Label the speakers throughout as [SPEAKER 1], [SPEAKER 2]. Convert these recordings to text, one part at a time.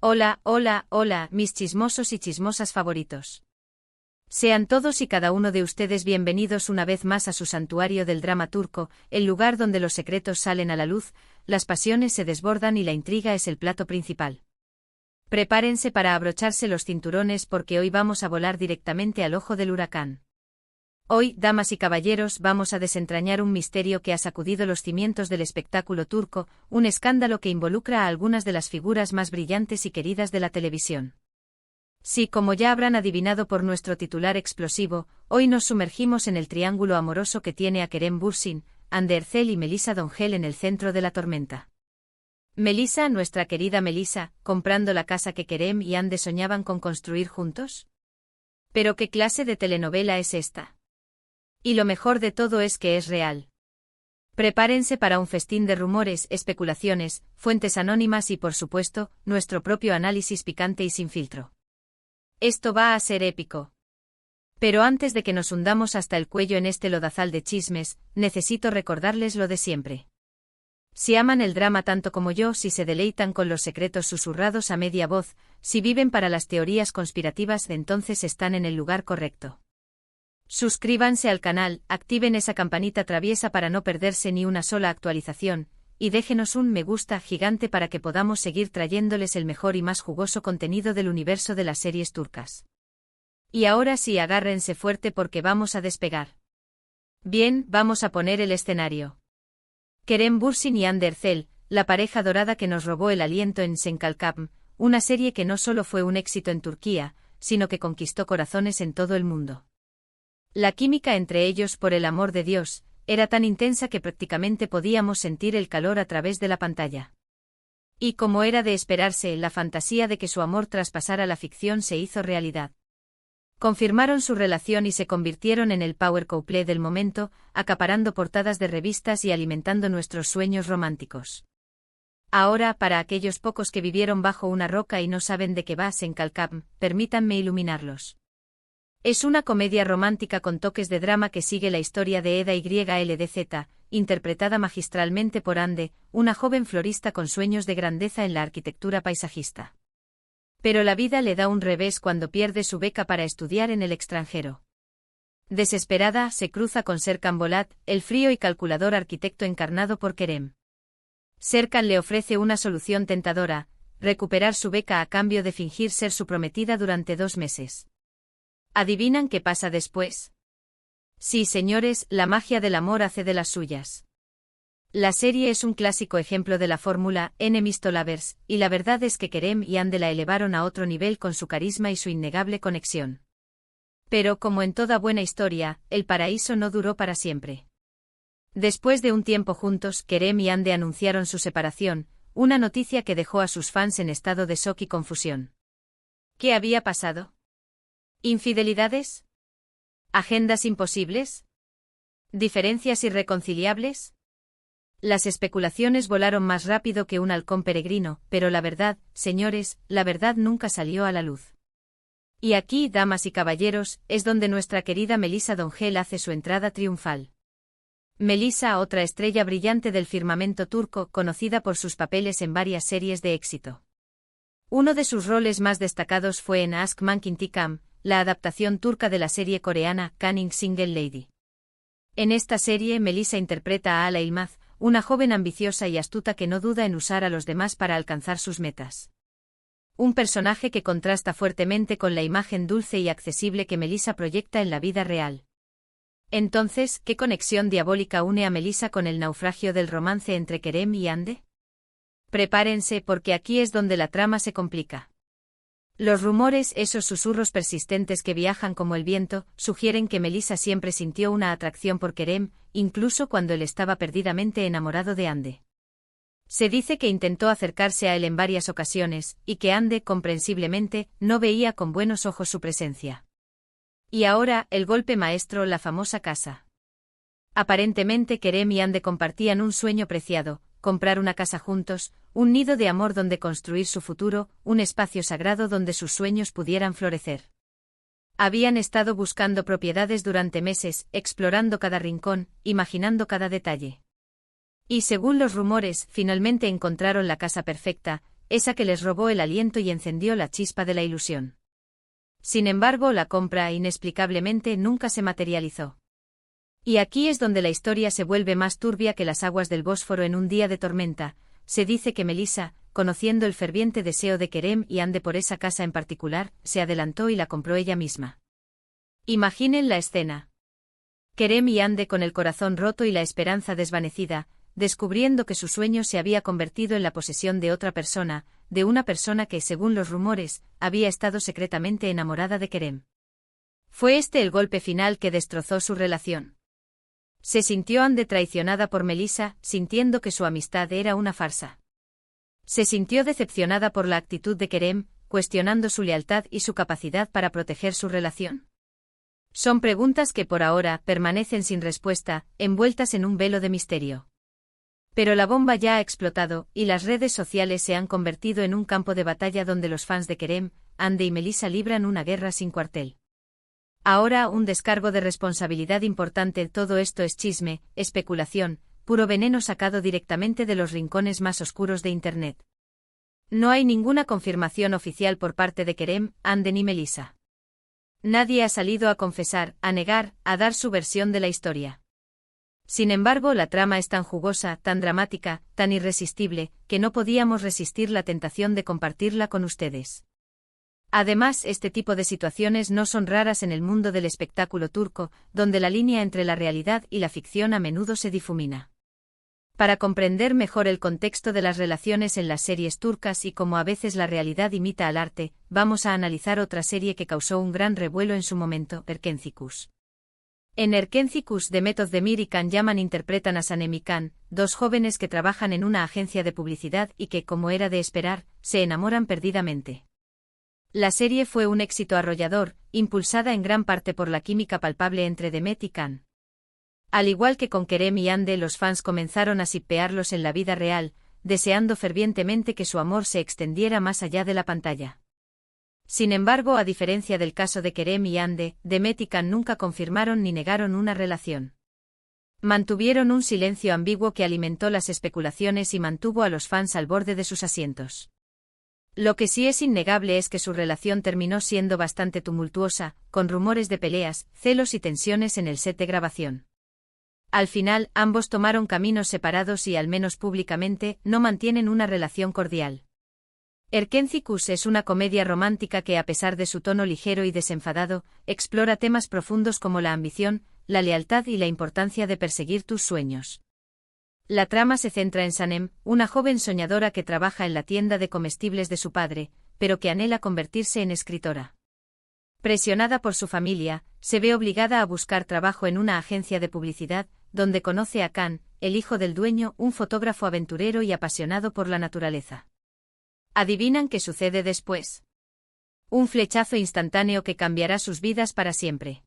[SPEAKER 1] Hola, hola, hola, mis chismosos y chismosas favoritos. Sean todos y cada uno de ustedes bienvenidos una vez más a su santuario del drama turco, el lugar donde los secretos salen a la luz, las pasiones se desbordan y la intriga es el plato principal. Prepárense para abrocharse los cinturones porque hoy vamos a volar directamente al ojo del huracán. Hoy, damas y caballeros, vamos a desentrañar un misterio que ha sacudido los cimientos del espectáculo turco, un escándalo que involucra a algunas de las figuras más brillantes y queridas de la televisión. Sí, como ya habrán adivinado por nuestro titular explosivo, hoy nos sumergimos en el triángulo amoroso que tiene a Kerem Bürsin, Hande Erçel y Melisa Dongel en el centro de la tormenta. Melisa, nuestra querida Melisa, comprando la casa que Kerem y Hande soñaban con construir juntos. ¿Pero qué clase de telenovela es esta? Y lo mejor de todo es que es real. Prepárense para un festín de rumores, especulaciones, fuentes anónimas y por supuesto, nuestro propio análisis picante y sin filtro. Esto va a ser épico. Pero antes de que nos hundamos hasta el cuello en este lodazal de chismes, necesito recordarles lo de siempre. Si aman el drama tanto como yo, si se deleitan con los secretos susurrados a media voz, si viven para las teorías conspirativas, entonces están en el lugar correcto. Suscríbanse al canal, activen esa campanita traviesa para no perderse ni una sola actualización, y déjenos un me gusta gigante para que podamos seguir trayéndoles el mejor y más jugoso contenido del universo de las series turcas. Y ahora sí, agárrense fuerte porque vamos a despegar. Bien, vamos a poner el escenario. Kerem Bürsin y Hande Erçel, la pareja dorada que nos robó el aliento en Senkalkam, una serie que no solo fue un éxito en Turquía, sino que conquistó corazones en todo el mundo. La química entre ellos, por el amor de Dios, era tan intensa que prácticamente podíamos sentir el calor a través de la pantalla. Y como era de esperarse, la fantasía de que su amor traspasara la ficción se hizo realidad. Confirmaron su relación y se convirtieron en el power couple del momento, acaparando portadas de revistas y alimentando nuestros sueños románticos. Ahora, para aquellos pocos que vivieron bajo una roca y no saben de qué va Senkalkam, permítanme iluminarlos. Es una comedia romántica con toques de drama que sigue la historia de Eda YLDZ, interpretada magistralmente por Hande, una joven florista con sueños de grandeza en la arquitectura paisajista. Pero la vida le da un revés cuando pierde su beca para estudiar en el extranjero. Desesperada, se cruza con Serkan Bolat, el frío y calculador arquitecto encarnado por Kerem. Serkan le ofrece una solución tentadora: recuperar su beca a cambio de fingir ser su prometida durante 2 meses. ¿Adivinan qué pasa después? Sí, señores, la magia del amor hace de las suyas. La serie es un clásico ejemplo de la fórmula Enemies to Lovers, y la verdad es que Kerem y Hande la elevaron a otro nivel con su carisma y su innegable conexión. Pero, como en toda buena historia, el paraíso no duró para siempre. Después de un tiempo juntos, Kerem y Hande anunciaron su separación, una noticia que dejó a sus fans en estado de shock y confusión. ¿Qué había pasado? ¿Infidelidades? ¿Agendas imposibles? ¿Diferencias irreconciliables? Las especulaciones volaron más rápido que un halcón peregrino, pero la verdad, señores, la verdad nunca salió a la luz. Y aquí, damas y caballeros, es donde nuestra querida Melisa Dongel hace su entrada triunfal. Melisa, otra estrella brillante del firmamento turco, conocida por sus papeles en varias series de éxito. Uno de sus roles más destacados fue en Aşk Manken Intikam, la adaptación turca de la serie coreana Cunning Single Lady. En esta serie, Melisa interpreta a Ala Ilmaz, una joven ambiciosa y astuta que no duda en usar a los demás para alcanzar sus metas. Un personaje que contrasta fuertemente con la imagen dulce y accesible que Melisa proyecta en la vida real. Entonces, ¿qué conexión diabólica une a Melisa con el naufragio del romance entre Kerem y Hande? Prepárense porque aquí es donde la trama se complica. Los rumores, esos susurros persistentes que viajan como el viento, sugieren que Melisa siempre sintió una atracción por Kerem, incluso cuando él estaba perdidamente enamorado de Hande. Se dice que intentó acercarse a él en varias ocasiones, y que Hande, comprensiblemente, no veía con buenos ojos su presencia. Y ahora, el golpe maestro, la famosa casa. Aparentemente Kerem y Hande compartían un sueño preciado: comprar una casa juntos, un nido de amor donde construir su futuro, un espacio sagrado donde sus sueños pudieran florecer. Habían estado buscando propiedades durante meses, explorando cada rincón, imaginando cada detalle. Y según los rumores, finalmente encontraron la casa perfecta, esa que les robó el aliento y encendió la chispa de la ilusión. Sin embargo, la compra, inexplicablemente, nunca se materializó. Y aquí es donde la historia se vuelve más turbia que las aguas del Bósforo en un día de tormenta. Se dice que Melissa, conociendo el ferviente deseo de Kerem y Ande por esa casa en particular, se adelantó y la compró ella misma. Imaginen la escena. Kerem y Ande con el corazón roto y la esperanza desvanecida, descubriendo que su sueño se había convertido en la posesión de otra persona, de una persona que, según los rumores, había estado secretamente enamorada de Kerem. Fue este el golpe final que destrozó su relación. Se sintió Ande traicionada por Melissa, sintiendo que su amistad era una farsa. Se sintió decepcionada por la actitud de Kerem, cuestionando su lealtad y su capacidad para proteger su relación. Son preguntas que por ahora permanecen sin respuesta, envueltas en un velo de misterio. Pero la bomba ya ha explotado, y las redes sociales se han convertido en un campo de batalla donde los fans de Kerem, Ande y Melissa libran una guerra sin cuartel. Ahora un descargo de responsabilidad importante. Todo esto es chisme, especulación, puro veneno sacado directamente de los rincones más oscuros de Internet. No hay ninguna confirmación oficial por parte de Kerem, Ande ni Melissa. Nadie ha salido a confesar, a negar, a dar su versión de la historia. Sin embargo, la trama es tan jugosa, tan dramática, tan irresistible, que no podíamos resistir la tentación de compartirla con ustedes. Además, este tipo de situaciones no son raras en el mundo del espectáculo turco, donde la línea entre la realidad y la ficción a menudo se difumina. Para comprender mejor el contexto de las relaciones en las series turcas y cómo a veces la realidad imita al arte, vamos a analizar otra serie que causó un gran revuelo en su momento, Erkencikus. En Erkencikus, Demet Özdemir y Can Yaman interpretan a Sanem y Can, dos jóvenes que trabajan en una agencia de publicidad y que, como era de esperar, se enamoran perdidamente. La serie fue un éxito arrollador, impulsada en gran parte por la química palpable entre Demet y Can. Al igual que con Kerem y Ande, los fans comenzaron a shippearlos en la vida real, deseando fervientemente que su amor se extendiera más allá de la pantalla. Sin embargo, a diferencia del caso de Kerem y Ande, Demet y Can nunca confirmaron ni negaron una relación. Mantuvieron un silencio ambiguo que alimentó las especulaciones y mantuvo a los fans al borde de sus asientos. Lo que sí es innegable es que su relación terminó siendo bastante tumultuosa, con rumores de peleas, celos y tensiones en el set de grabación. Al final, ambos tomaron caminos separados y, al menos públicamente, no mantienen una relación cordial. Erkencikus es una comedia romántica que, a pesar de su tono ligero y desenfadado, explora temas profundos como la ambición, la lealtad y la importancia de perseguir tus sueños. La trama se centra en Sanem, una joven soñadora que trabaja en la tienda de comestibles de su padre, pero que anhela convertirse en escritora. Presionada por su familia, se ve obligada a buscar trabajo en una agencia de publicidad, donde conoce a Can, el hijo del dueño, un fotógrafo aventurero y apasionado por la naturaleza. ¿Adivinan qué sucede después? Un flechazo instantáneo que cambiará sus vidas para siempre.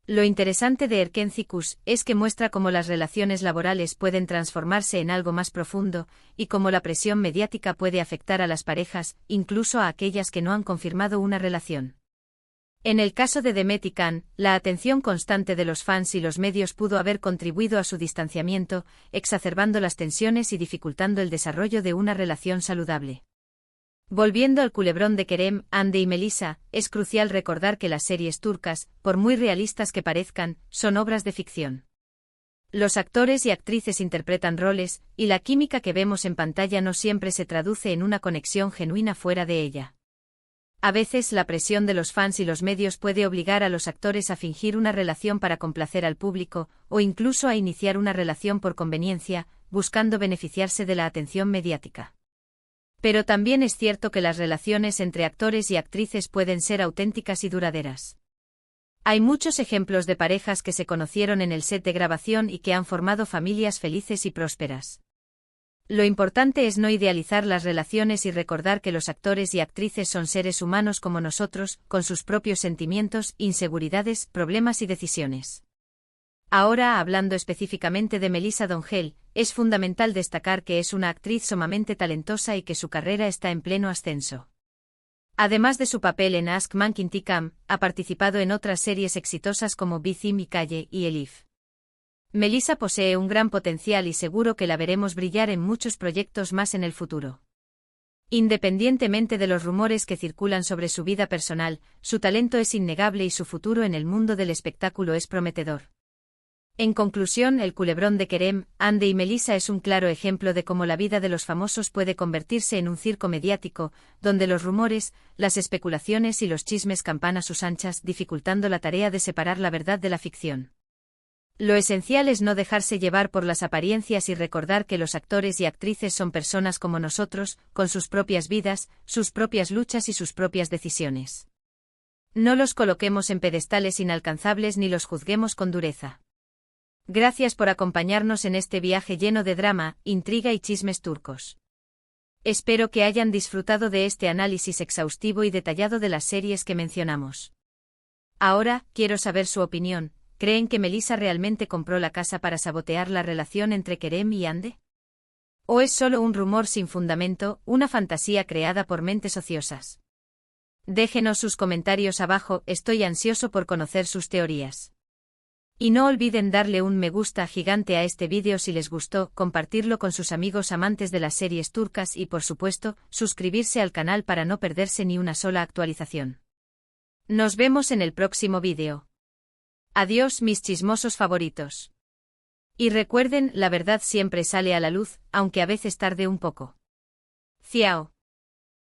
[SPEAKER 1] Lo interesante de Erkencikus es que muestra cómo las relaciones laborales pueden transformarse en algo más profundo, y cómo la presión mediática puede afectar a las parejas, incluso a aquellas que no han confirmado una relación. En el caso de Demet y Can, la atención constante de los fans y los medios pudo haber contribuido a su distanciamiento, exacerbando las tensiones y dificultando el desarrollo de una relación saludable. Volviendo al culebrón de Kerem, Ande y Melissa, es crucial recordar que las series turcas, por muy realistas que parezcan, son obras de ficción. Los actores y actrices interpretan roles, y la química que vemos en pantalla no siempre se traduce en una conexión genuina fuera de ella. A veces la presión de los fans y los medios puede obligar a los actores a fingir una relación para complacer al público, o incluso a iniciar una relación por conveniencia, buscando beneficiarse de la atención mediática. Pero también es cierto que las relaciones entre actores y actrices pueden ser auténticas y duraderas. Hay muchos ejemplos de parejas que se conocieron en el set de grabación y que han formado familias felices y prósperas. Lo importante es no idealizar las relaciones y recordar que los actores y actrices son seres humanos como nosotros, con sus propios sentimientos, inseguridades, problemas y decisiones. Ahora, hablando específicamente de Melissa Dongel, es fundamental destacar que es una actriz sumamente talentosa y que su carrera está en pleno ascenso. Además de su papel en Ask Man Intikam, ha participado en otras series exitosas como Bizim y Calle y Elif. Melissa posee un gran potencial y seguro que la veremos brillar en muchos proyectos más en el futuro. Independientemente de los rumores que circulan sobre su vida personal, su talento es innegable y su futuro en el mundo del espectáculo es prometedor. En conclusión, el culebrón de Kerem, Ande y Melissa es un claro ejemplo de cómo la vida de los famosos puede convertirse en un circo mediático, donde los rumores, las especulaciones y los chismes campan a sus anchas, dificultando la tarea de separar la verdad de la ficción. Lo esencial es no dejarse llevar por las apariencias y recordar que los actores y actrices son personas como nosotros, con sus propias vidas, sus propias luchas y sus propias decisiones. No los coloquemos en pedestales inalcanzables ni los juzguemos con dureza. Gracias por acompañarnos en este viaje lleno de drama, intriga y chismes turcos. Espero que hayan disfrutado de este análisis exhaustivo y detallado de las series que mencionamos. Ahora, quiero saber su opinión. ¿Creen que Melissa realmente compró la casa para sabotear la relación entre Kerem y Ande? ¿O es solo un rumor sin fundamento, una fantasía creada por mentes ociosas? Déjenos sus comentarios abajo, estoy ansioso por conocer sus teorías. Y no olviden darle un me gusta gigante a este vídeo si les gustó, compartirlo con sus amigos amantes de las series turcas y por supuesto, suscribirse al canal para no perderse ni una sola actualización. Nos vemos en el próximo vídeo. Adiós mis chismosos favoritos. Y recuerden, la verdad siempre sale a la luz, aunque a veces tarde un poco. Ciao.